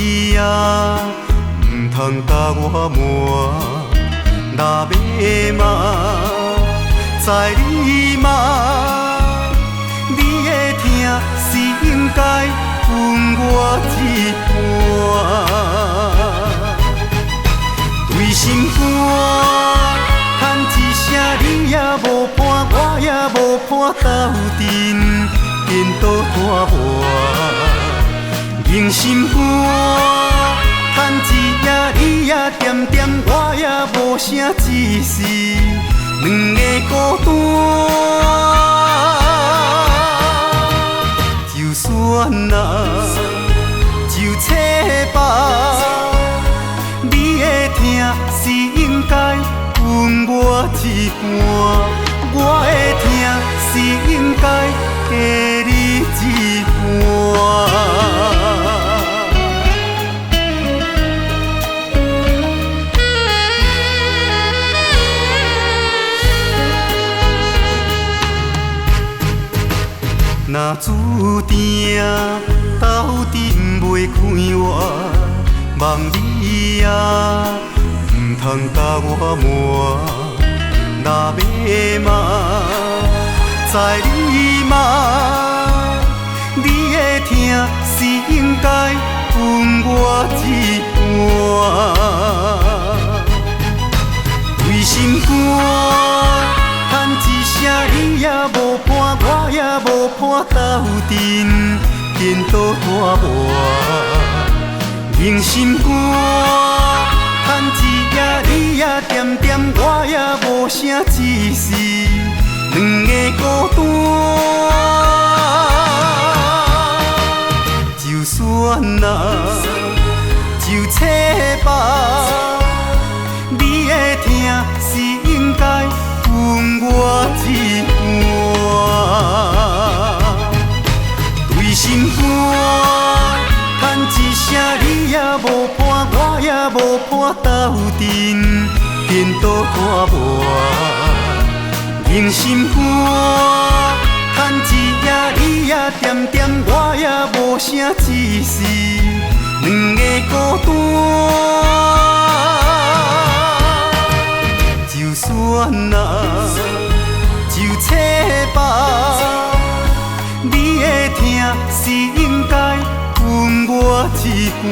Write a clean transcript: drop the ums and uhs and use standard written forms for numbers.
你啊，唔通甲我瞒，若要嘛，在你嘛，你的疼是应该分我一半。对心肝，叹一声你也无伴，我也无伴斗阵，颠倒拖磨。用心肝，叹一夜你也点点，我也无声一时，两个孤单。就算啊，就切吧，你的疼是应该分我一半，我的疼是应该加你一半。若注定斗阵袂开我，望你啊，唔通甲我瞒，若要嘛，在你嘛，你的疼是应该分我一半。为心肝。叹一声你也无伴，我也无伴斗阵，颠倒拖磨。用心肝，叹一夜你也点点，我也无声一时，两个孤单。就算啊，就切吧，你的疼是应该分我一半。对心肝，叹一声你也无伴，我也无伴斗阵，颠倒拖磨。用心肝，叹一夜你也点点，我也无声一时，两个孤单。就算啊，就切吧，你的疼是应该分我一半。